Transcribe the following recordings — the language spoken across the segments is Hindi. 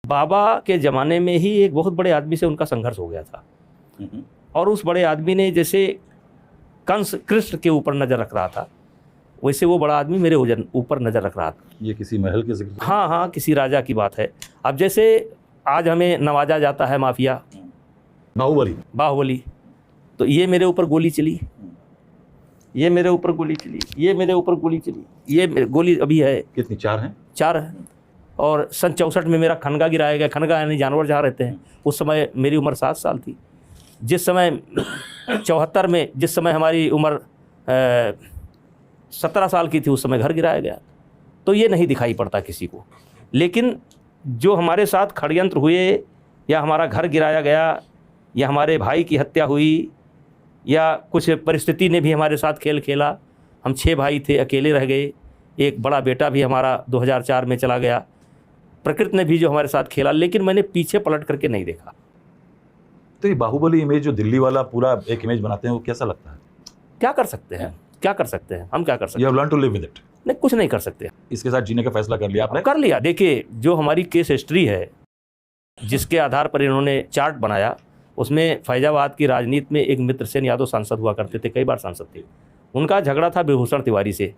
बाबा के ज़माने में ही एक बहुत बड़े आदमी से उनका संघर्ष हो गया था और उस बड़े आदमी ने जैसे कंस कृष्ण के ऊपर नज़र रख रहा था, वैसे वो बड़ा आदमी मेरे ऊपर नज़र रख रहा था। ये किसी महल के जिक्र? हाँ हाँ, किसी राजा की बात है। अब जैसे आज हमें नवाजा जाता है माफिया बाहुबली, तो ये मेरे ऊपर गोली चली, ये मेरे ऊपर गोली चली, ये मेरे ऊपर गोली चली, ये गोली अभी है। कितनी? 4 हैं? 4 है। और सन 64 में मेरा खनगा गिराया गया। खनगा यानी जानवर जहाँ रहते हैं। उस समय मेरी उम्र 7 साल थी। जिस समय 74 में जिस समय हमारी उम्र 17 साल की थी, उस समय घर गिराया गया। तो ये नहीं दिखाई पड़ता किसी को, लेकिन जो हमारे साथ षड्यंत्र हुए या हमारा घर गिराया गया या हमारे भाई की हत्या हुई या कुछ परिस्थिति ने भी हमारे साथ खेल खेला। हम 6 भाई थे, अकेले रह गए। एक बड़ा बेटा भी हमारा 2004 में चला गया। प्रकृति ने भी जो हमारे साथ खेला, लेकिन मैंने पीछे पलट करके नहीं देखा। तो ये बाहुबली इमेज जो दिल्ली वाला पूरा एक इमेज बनाते हैं, वो कैसा लगता है? क्या कर सकते हैं, क्या कर सकते हैं, हम क्या कर सकते हैं? You have learned to live with it. नहीं, कुछ नहीं कर सकते। इसके साथ जीने का फैसला कर लिया आपने? कर लिया। देखिए, जो हमारी केस हिस्ट्री है, जिसके आधार पर इन्होंने चार्ट बनाया, उसमें फैजाबाद की राजनीति में एक मित्रसेन यादव सांसद हुआ करते थे, कई बार सांसद थे। उनका झगड़ा था विभूषण तिवारी से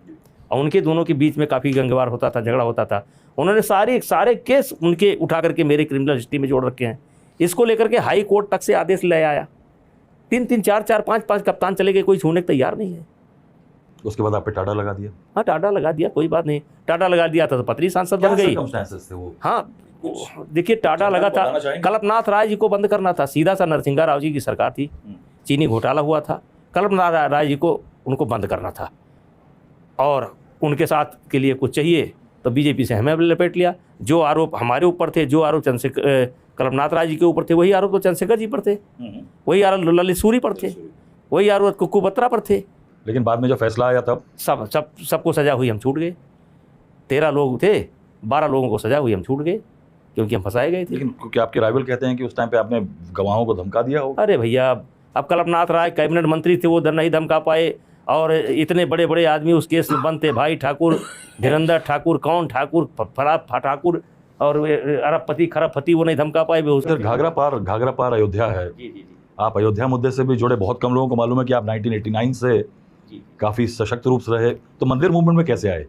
और उनके दोनों के बीच में काफ़ी गंगवार होता था, झगड़ा होता था। उन्होंने सारे केस उनके उठा करके मेरे क्रिमिनल हिस्ट्री में जोड़ रखे हैं। इसको लेकर के हाई कोर्ट तक से आदेश ले आया। 3-3, 4-4, 5-5 कप्तान चले गए, कोई छूने को तैयार नहीं है। उसके बाद आप पे टाटा लगा दिया? हाँ, टाटा लगा दिया, कोई बात नहीं। टाटा लगा दिया था तो पत्नी सांसद बन गई। हाँ, देखिए, टाटा लगा था, कल्पनाथ राय जी को बंद करना था। सीधा सा नरसिंहा राव जी की सरकार थी, चीनी घोटाला हुआ था, कल्पनाथ राय जी को उनको बंद करना था और उनके साथ के लिए कुछ चाहिए तो बीजेपी से हमें लपेट लिया। जो आरोप हमारे ऊपर थे, जो आरोप कल्पनाथ राय जी के ऊपर थे, वही आरोप तो चंद्रशेखर जी पर थे, वही आरोप ललित सूरी पर थे, वही आरोप कुक्कू बत्रा पर थे। लेकिन बाद में जो फैसला आया तब सबको सजा हुई, हम छूट गए। 13 लोग थे, 12 लोगों को सजा हुई, हम छूट गए क्योंकि हम फंसाए गए थे। लेकिन क्योंकि आपके राइवल कहते हैं कि उस टाइम पे आपने गवाहों को धमका दिया हो। अरे भैया, अब कल्पनाथ राय कैबिनेट मंत्री थे, वो नहीं धमका पाए और इतने बड़े बड़े आदमी उस केस में बंद थे। भाई ठाकुर, धीरेन्द्र ठाकुर, कौन ठाकुर, फराब ठाकुर और अरबपति खरबपति, वो नहीं धमका पाए। घाघरा पार अयोध्या है। आप अयोध्या मुद्दे से भी जुड़े। बहुत कम लोगों को मालूम है कि आप 1989 से काफ़ी सशक्त रूप से रहे। तो मंदिर मूवमेंट में कैसे आए?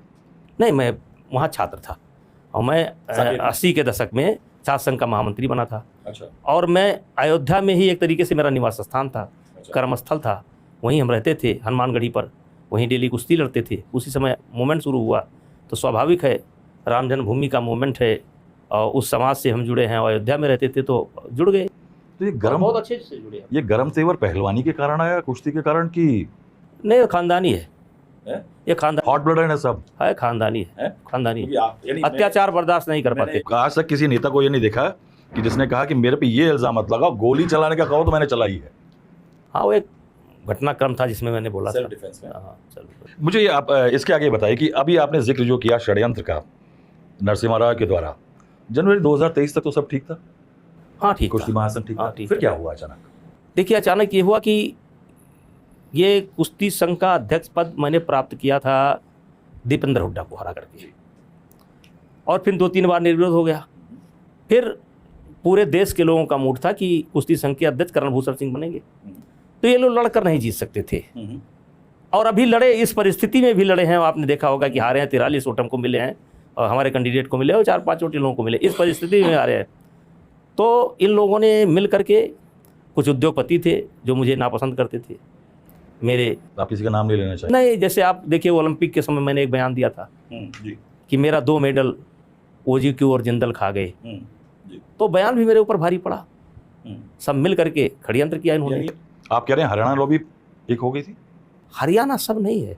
नहीं, मैं वहाँ छात्र था और मैं 80 के दशक में छात्र संघ का महामंत्री बना था। अच्छा। और मैं अयोध्या में ही एक तरीके से मेरा निवास स्थान था। अच्छा। कर्मस्थल था, वहीं हम रहते थे, हनुमानगढ़ी पर। वहीं डेली कुश्ती लड़ते थे। उसी समय मूवमेंट शुरू हुआ तो स्वाभाविक है, राम जन्मभूमि का मूवमेंट है और उस समाज से हम जुड़े हैं। अयोध्या में रहते थे तो जुड़ गए। तो ये गरम बहुत अच्छे से जुड़े। ये गरम तेवर पहलवानी के कारण आया, कुश्ती के कारण की? नहीं, खानदानी है। ये खानदान, हॉट ब्लड है, सब है, खानदानी है। खानदानी अत्याचार बर्दाश्त नहीं कर पाते। आज तक किसी नेता को ये नहीं देखा कि जिसने कहा कि मेरे पे ये इल्जाम मत लगाओ, गोली चलाने का कहो तो मैंने चलाई है। हाँ, वो एक घटनाक्रम था जिसमें मैंने बोला सेल्फ डिफेंस में। हाँ, मुझे आप इसके आगे बताइए कि अभी आपने जिक्र जो किया षड्यंत्र का नरसिम्हा राव के द्वारा, जनवरी 2023 तक तो सब ठीक था? हाँ, ठीक, कुश्ती महासंघ ठीक था। फिर क्या हुआ अचानक? देखिए, अचानक ये हुआ कि ये कुश्ती संघ का अध्यक्ष पद मैंने प्राप्त किया था दीपेंद्र हुड्डा को हरा करके, और फिर 2-3 बार निर्विरोध हो गया। फिर पूरे देश के लोगों का मूड था कि कुश्ती संघ के अध्यक्ष करणभूषण सिंह बनेंगे, तो ये लोग लड़कर नहीं जीत सकते थे। और अभी लड़े, इस परिस्थिति में भी लड़े हैं। आपने देखा होगा कि हारे हैं, 43 वोट हमको मिले हैं और हमारे कैंडिडेट को मिले और 4-5 वोट लोगों को मिले। इस परिस्थिति में हारे हैं। तो इन लोगों ने मिल करके, कुछ उद्योगपति थे जो मुझे नापसंद करते थे मेरे। आप किसी का नाम नहीं लेना चाहिए? नहीं, जैसे आप देखिए, ओलंपिक के समय मैंने एक बयान दिया था जी, कि मेरा 2 मेडल OGQ और जिंदल खा गए। तो बयान भी मेरे ऊपर भारी पड़ा। सब मिल करके षड्यंत्र किया इन्होंने। आप कह रहे हैं हरियाणा लॉबी एक हो गई थी? हरियाणा सब नहीं है।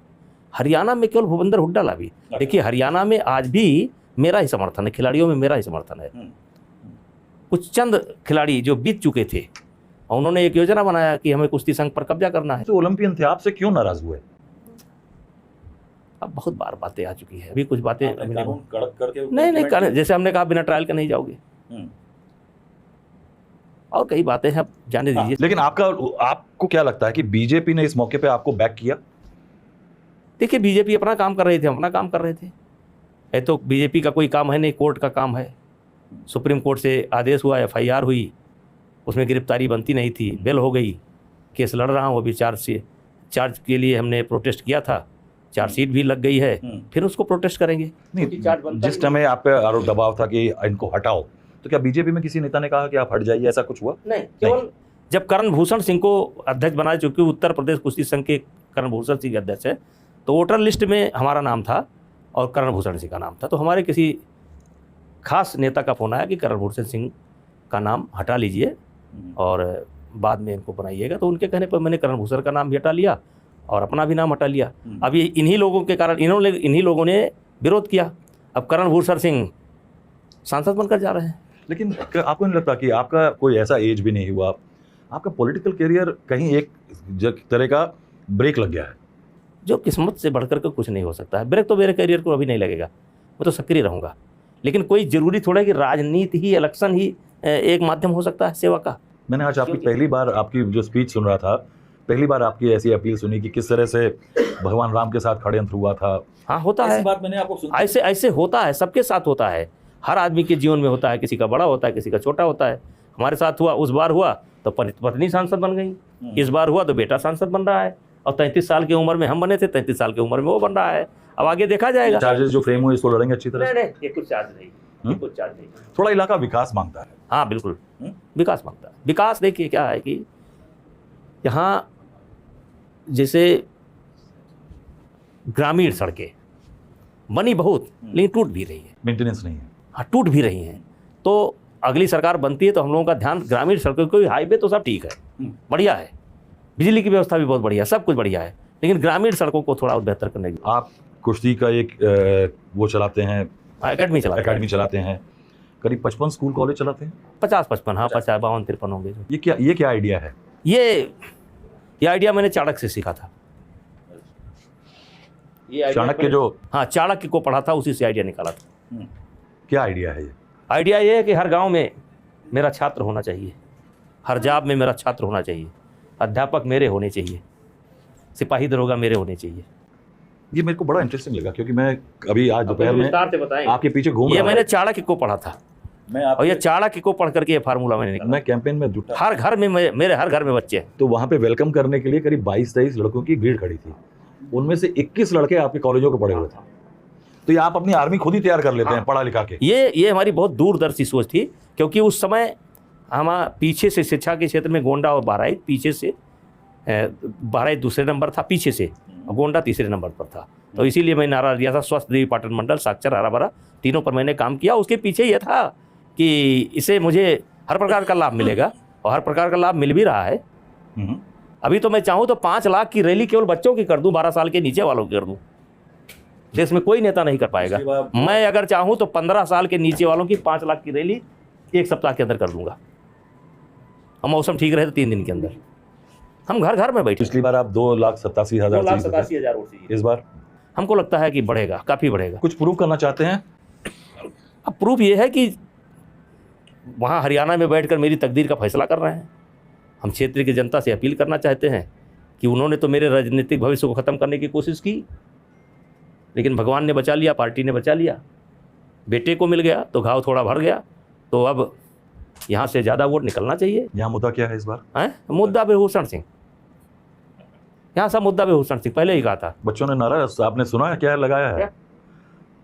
हरियाणा में केवल भूपेंद्र हुड्डा लॉबी। देखिए, हरियाणा में आज भी मेरा ही समर्थन है, खिलाड़ियों में मेरा ही समर्थन है। कुछ चंद खिलाड़ी जो बीत चुके थे, उन्होंने एक योजना बनाया कि हमें कुश्ती संघ पर कब्जा करना है। तो ओलंपियन थे, आपसे क्यों नाराज हुए? अब बहुत बार बातें आ चुकी है, अभी कुछ बातें कड़क करके नहीं, जैसे हमने कहा बिना ट्रायल के नहीं जाओगे, और कई बातें हैं, जाने दीजिए। लेकिन आपको क्या लगता है कि बीजेपी ने इस मौके पे आपको बैक किया? देखिए, बीजेपी अपना काम कर रही थी, हम अपना काम कर रहे थे। ये तो बीजेपी का कोई काम है नहीं, कोर्ट का काम है। सुप्रीम कोर्ट से आदेश हुआ, FIR हुई, उसमें गिरफ्तारी बनती नहीं थी, बेल हो गई, केस लड़ रहा हूँ अभी। चार्ज के लिए हमने प्रोटेस्ट किया था, चार्जशीट भी लग गई है, फिर उसको प्रोटेस्ट करेंगे। नहीं, जिस समय आप पे आरोप दबाव था कि इनको हटाओ, तो क्या बीजेपी में किसी नेता ने कहा कि आप हट जाइए, ऐसा कुछ हुआ? नहीं, केवल जब करण भूषण सिंह को अध्यक्ष बनाया, चूंकि उत्तर प्रदेश कुश्ती संघ के करण भूषण सिंह अध्यक्ष है, तो वोटर लिस्ट में हमारा नाम था और करण भूषण सिंह का नाम था। तो हमारे किसी खास नेता का फोन आया कि करण भूषण सिंह का नाम हटा लीजिए और बाद में इनको बनाइएगा। तो उनके कहने पर मैंने करण भूषण का नाम भी हटा लिया और अपना भी नाम हटा लिया। अब ये इन्हीं लोगों के कारण इन्हीं लोगों ने विरोध किया। अब करण भूषण सिंह सांसद बनकर जा रहे हैं। लेकिन आपको नहीं लगता कि आपका कोई ऐसा एज भी नहीं हुआ, आपका पॉलिटिकल करियर कहीं एक तरह का ब्रेक लग गया है? जो किस्मत से बढ़कर के कुछ नहीं हो सकता है। ब्रेक तो मेरे करियर को अभी नहीं लगेगा, मैं तो सक्रिय रहूँगा। लेकिन कोई ज़रूरी थोड़ा है कि राजनीति ही, इलेक्शन ही एक माध्यम हो सकता है सेवा का। मैंने आज आपकी पहली बार आपकी जो स्पीच सुन रहा था, पहली बार आपकी ऐसी अपील सुनी कि किस तरह से भगवान राम के साथ षड्यंत्र हुआ था। हाँ, होता है, बात मैंने आपको सुनी। ऐसे होता है, सबके साथ होता है, हर आदमी के जीवन में होता है। किसी का बड़ा होता है, किसी का छोटा होता है। हमारे साथ हुआ, उस बार हुआ तो पत्नी सांसद बन गई, इस बार हुआ तो बेटा सांसद बन रहा है। और 33 साल की उम्र में हम बने थे, 33 साल की उम्र में वो बन रहा है। अब आगे देखा जाएगा। चार्जेस जो फ्रेम हुए इसको लड़ेंगे अच्छी तरह? नहीं, ये कुछ चार्ज नहीं, ये कुछ चार्ज नहीं। थोड़ा इलाका विकास मांगता है। हाँ बिल्कुल, विकास मांगता है। विकास देखिए क्या है कि यहाँ जैसे ग्रामीण सड़कें बनी बहुत, लेकिन टूट भी रही है, मेंटेनेंस नहीं है। हाँ, टूट भी रही हैं। तो अगली सरकार बनती है तो हम लोगों का ध्यान ग्रामीण सड़कों को, हाईवे तो सब ठीक है, बढ़िया है, बिजली की व्यवस्था भी बहुत बढ़िया, सब कुछ बढ़िया है, लेकिन ग्रामीण सड़कों को थोड़ा और बेहतर करने की। आप कुश्ती का एक वो चलाते हैं, अकेडमी चलाते हैं, करीब 55 स्कूल कॉलेज चलाते हैं। 50-55, हाँ 50, 52-53 होंगे। ये क्या आइडिया है? ये आइडिया मैंने चाणक्य से सीखा था। चाणक्य जो, हाँ, चाणक्य को पढ़ा था, उसी से आइडिया निकाला था। क्या आइडिया है ये? आइडिया ये है कि हर गांव में मेरा छात्र होना चाहिए, हर जॉब में मेरा छात्र होना चाहिए, अध्यापक मेरे होने चाहिए, सिपाही दरोगा मेरे होने चाहिए। ये मेरे को बड़ा इंटरेस्टिंग लगा, क्योंकि मैं अभी आज दोपहर में आपके पीछे घूम ये मैंने चाणक्य को पढ़ा था, और ये चाणक्य को पढ़ करके ये फार्मूला मैंने निकाला। मैं कैंपेन में जुटा, हर घर में मेरे हर घर में बच्चे हैं। तो वहाँ पे वेलकम करने के लिए करीब 22-23 लड़कों की भीड़ खड़ी थी। उनमें से 21 लड़के आपके कॉलेजों के पढ़े हुए थे। तो ये आप अपनी आर्मी खुद ही तैयार कर लेते हैं पढ़ा लिखा के? ये हमारी बहुत दूरदर्शी सोच थी, क्योंकि उस समय हम पीछे से शिक्षा के क्षेत्र में गोंडा और बहराइच, पीछे से बहराइच दूसरे नंबर था, पीछे से गोंडा तीसरे नंबर पर था। तो इसीलिए मैंने नारा दिया था, स्वस्थ देवी पाटन मंडल, साक्षर, हरा भरा, तीनों पर मैंने काम किया। उसके पीछे यह था कि इसे मुझे हर प्रकार का लाभ मिलेगा, और हर प्रकार का लाभ मिल भी रहा है। अभी तो मैं चाहूँ तो 5 लाख की रैली केवल बच्चों की कर दूं, 12 साल के नीचे वालों की कर दूं। देश में कोई नेता नहीं कर पाएगा। मैं अगर चाहूँ तो 15 साल के नीचे वालों की 5 लाख की रैली 1 सप्ताह के अंदर कर दूंगा, और मौसम ठीक रहे तो 3 दिन के अंदर। हम घर घर में बैठे। पिछली बार आप 2,87,000 वोट चाहिए। इस बार हमको लगता है कि बढ़ेगा, काफ़ी बढ़ेगा। कुछ प्रूव करना चाहते हैं? अब प्रूफ ये है कि वहाँ हरियाणा में बैठकर मेरी तकदीर का फैसला कर रहे हैं। हम क्षेत्र की जनता से अपील करना चाहते हैं कि उन्होंने तो मेरे राजनीतिक भविष्य को ख़त्म करने की कोशिश की, लेकिन भगवान ने बचा लिया, पार्टी ने बचा लिया, बेटे को मिल गया तो घाव थोड़ा भर गया। तो अब यहाँ से ज़्यादा वोट निकलना चाहिए। यहाँ मुद्दा क्या है इस बार? है मुद्दा भूषण सिंह, यहाँ सब मुद्दा भूषण सिंह, पहले ही कहा था। बच्चों ने नारा आपने सुना है क्या लगाया है?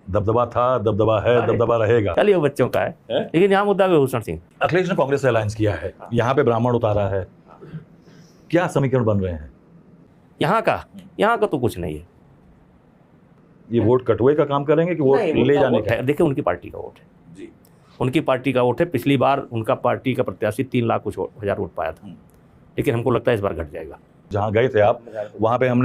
दबदबा था, दबदबा है, दबदबा रहेगा। चलिए वो बच्चों का है, लेकिन यहाँ मुद्दा भूषण सिंह। अखिलेश ने कांग्रेस से अलायंस किया है, यहाँ पे ब्राह्मण उतारा है, क्या समीकरण बन रहे हैं? यहाँ का तो कुछ नहीं है। ये वोट कटुए का काम करेंगे कि वोट ले जाने का? देखिए, उनकी पार्टी का वोट है जी, उनकी पार्टी का वोट है। पिछली बार उनका पार्टी का प्रत्याशी 3 लाख कुछ हजार वोट पाया था, लेकिन हमको लगता है इस बार घट जाएगा। जहाँ गए थे आप, वहाँ पे हमने